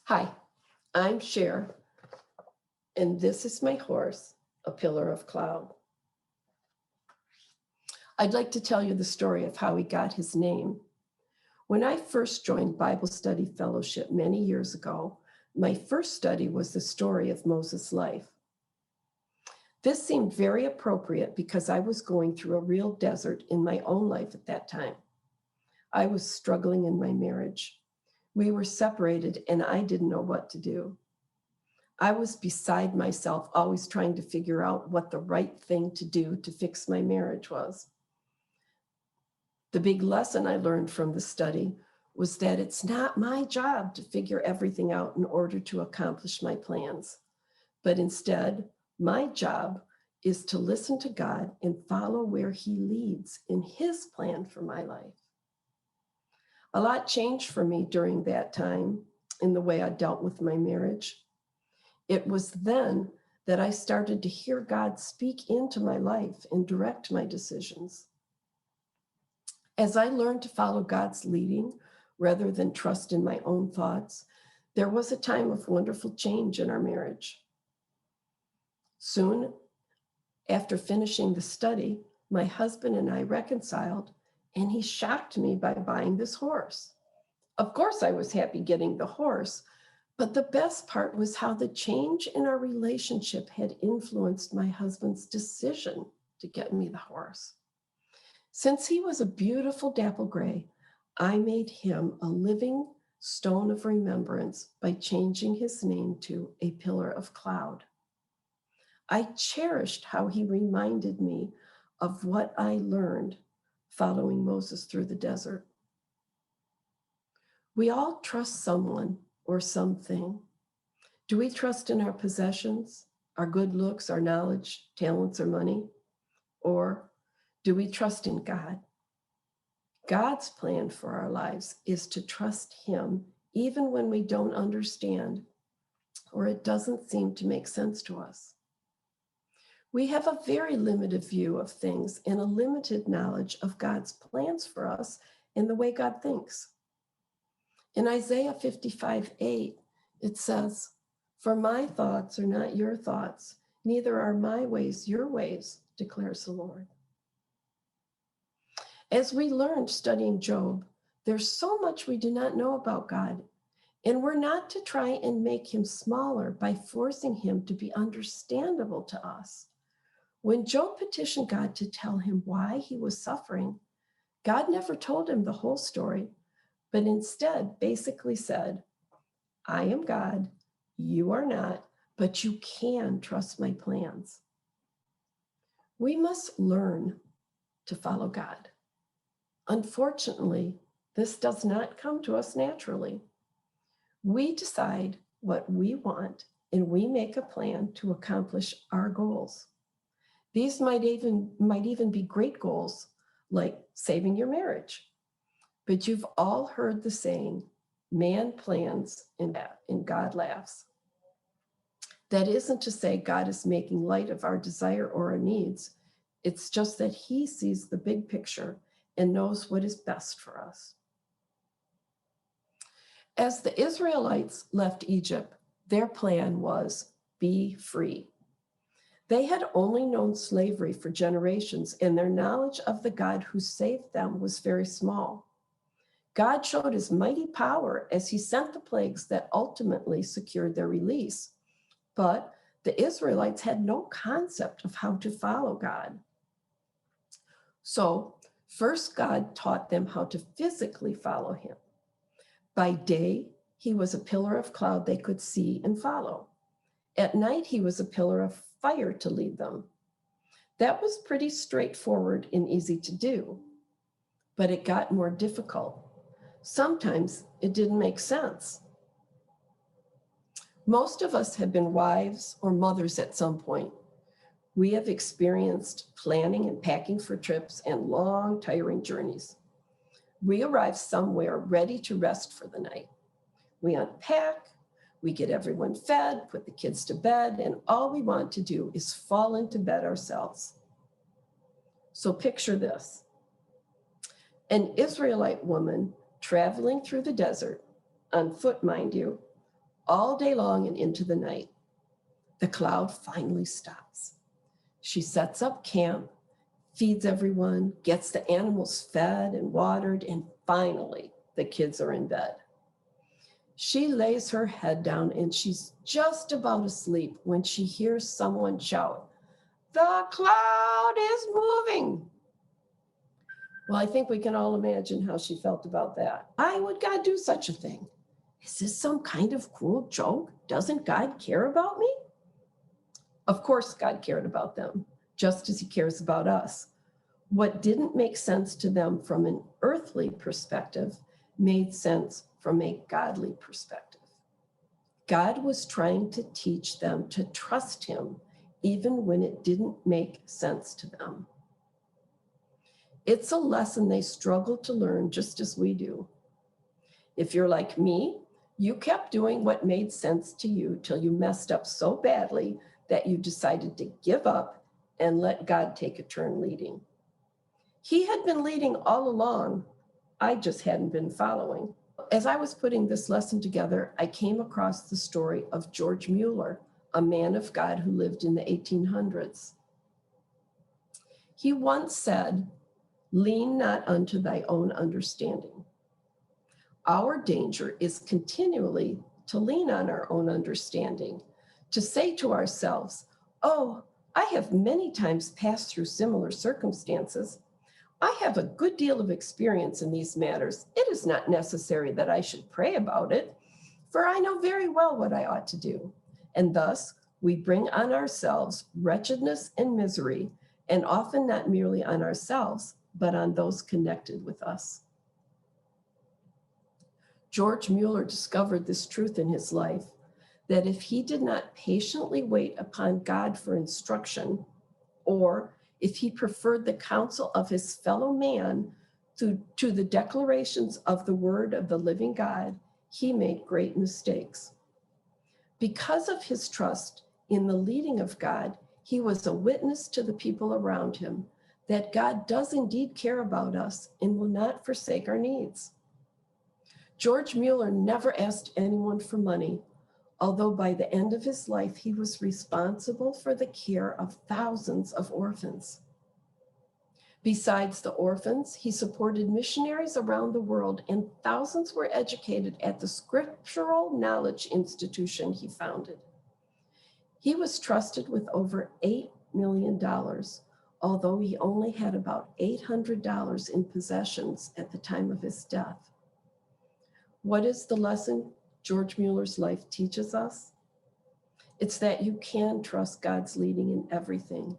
Hi, I'm Cher, and this is my horse, a pillar of cloud. I'd like to tell you the story of how he got his name. When I first joined Bible Study Fellowship many years ago, my first study was the story of Moses' life. This seemed very appropriate because I was going through a real desert in my own life at that time. I was struggling in my marriage. We were separated and I didn't know what to do. I was beside myself, always trying to figure out what the right thing to do to fix my marriage was. The big lesson I learned from the study was that it's not my job to figure everything out in order to accomplish my plans, but instead, my job is to listen to God and follow where He leads in His plan for my life. A lot changed for me during that time in the way I dealt with my marriage. It was then that I started to hear God speak into my life and direct my decisions. As I learned to follow God's leading rather than trust in my own thoughts, there was a time of wonderful change in our marriage. Soon after finishing the study, my husband and I reconciled, and he shocked me by buying this horse. Of course, I was happy getting the horse, but the best part was how the change in our relationship had influenced my husband's decision to get me the horse. Since he was a beautiful dapple gray, I made him a living stone of remembrance by changing his name to a pillar of cloud. I cherished how he reminded me of what I learned following Moses through the desert. We all trust someone or something. Do we trust in our possessions, our good looks, our knowledge, talents, or money? Or do we trust in God? God's plan for our lives is to trust Him even when we don't understand or it doesn't seem to make sense to us. We have a very limited view of things and a limited knowledge of God's plans for us and the way God thinks. In Isaiah 55:8, it says, "For my thoughts are not your thoughts, neither are my ways your ways, declares the Lord." As we learned studying Job, there's so much we do not know about God, and we're not to try and make Him smaller by forcing Him to be understandable to us. When Job petitioned God to tell him why he was suffering, God never told him the whole story, but instead basically said, "I am God, you are not, but you can trust my plans." We must learn to follow God. Unfortunately, this does not come to us naturally. We decide what we want and we make a plan to accomplish our goals. These might even be great goals, like saving your marriage. But you've all heard the saying, man plans and God laughs. That isn't to say God is making light of our desire or our needs. It's just that He sees the big picture and knows what is best for us. As the Israelites left Egypt, their plan was be free. They had only known slavery for generations, and their knowledge of the God who saved them was very small. God showed His mighty power as He sent the plagues that ultimately secured their release. But the Israelites had no concept of how to follow God. So, first, God taught them how to physically follow Him. By day, He was a pillar of cloud they could see and follow. At night, He was a pillar of fire to lead them. That was pretty straightforward and easy to do, but it got more difficult. Sometimes it didn't make sense. Most of us have been wives or mothers at some point. We have experienced planning and packing for trips and long, tiring journeys. We arrive somewhere ready to rest for the night. We unpack, we get everyone fed, put the kids to bed, and all we want to do is fall into bed ourselves. So picture this: an Israelite woman traveling through the desert, on foot, mind you, all day long and into the night. The cloud finally stops. She sets up camp, feeds everyone, gets the animals fed and watered, and finally the kids are in bed. She lays her head down and she's just about asleep when she hears someone shout, "The cloud is moving." Well, I think we can all imagine how she felt about that. Why would God do such a thing? Is this some kind of cruel joke? Doesn't God care about me? Of course, God cared about them, just as he cares about us. What didn't make sense to them from an earthly perspective made sense from a godly perspective. God was trying to teach them to trust him, even when it didn't make sense to them. It's a lesson they struggle to learn just as we do. If you're like me, you kept doing what made sense to you till you messed up so badly that you decided to give up and let God take a turn leading. He had been leading all along. I just hadn't been following. As I was putting this lesson together, I came across the story of George Mueller, a man of God who lived in the 1800s. He once said, "Lean not unto thy own understanding." Our danger is continually to lean on our own understanding, to say to ourselves, "Oh, I have many times passed through similar circumstances. I have a good deal of experience in these matters. It is not necessary that I should pray about it, for I know very well what I ought to do." And thus, we bring on ourselves wretchedness and misery, and often not merely on ourselves, but on those connected with us. George Mueller discovered this truth in his life, that if he did not patiently wait upon God for instruction, or if he preferred the counsel of his fellow man to the declarations of the word of the living God, he made great mistakes. Because of his trust in the leading of God, he was a witness to the people around him that God does indeed care about us and will not forsake our needs. George Mueller never asked anyone for money, although by the end of his life, he was responsible for the care of thousands of orphans. Besides the orphans, he supported missionaries around the world, and thousands were educated at the Scriptural Knowledge Institution he founded. He was trusted with over $8 million, although he only had about $800 in possessions at the time of his death. What is the lesson George Mueller's life teaches us? It's that you can trust God's leading in everything,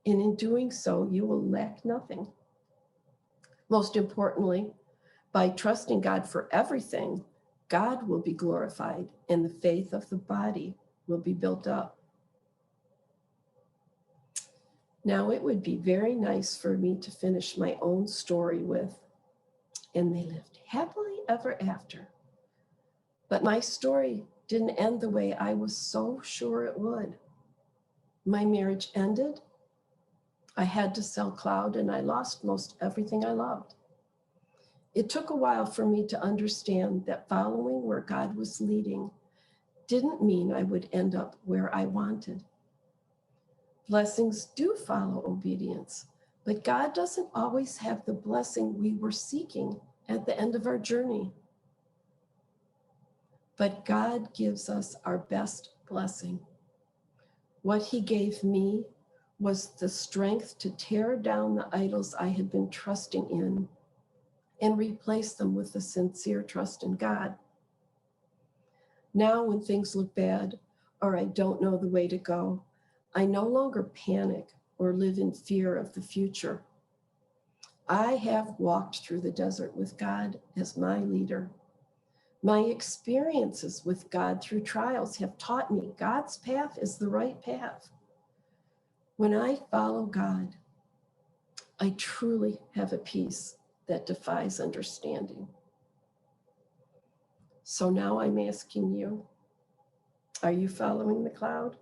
and in doing so, you will lack nothing. Most importantly, by trusting God for everything, God will be glorified, and the faith of the body will be built up. Now, it would be very nice for me to finish my own story with, "And they lived happily ever after." But my story didn't end the way I was so sure it would. My marriage ended. I had to sell Cloud, and I lost most everything I loved. It took a while for me to understand that following where God was leading didn't mean I would end up where I wanted. Blessings do follow obedience, but God doesn't always have the blessing we were seeking at the end of our journey. But God gives us our best blessing. What he gave me was the strength to tear down the idols I had been trusting in and replace them with a sincere trust in God. Now, when things look bad or I don't know the way to go, I no longer panic or live in fear of the future. I have walked through the desert with God as my leader. My experiences with God through trials have taught me God's path is the right path. When I follow God, I truly have a peace that defies understanding. So now I'm asking you, are you following the cloud?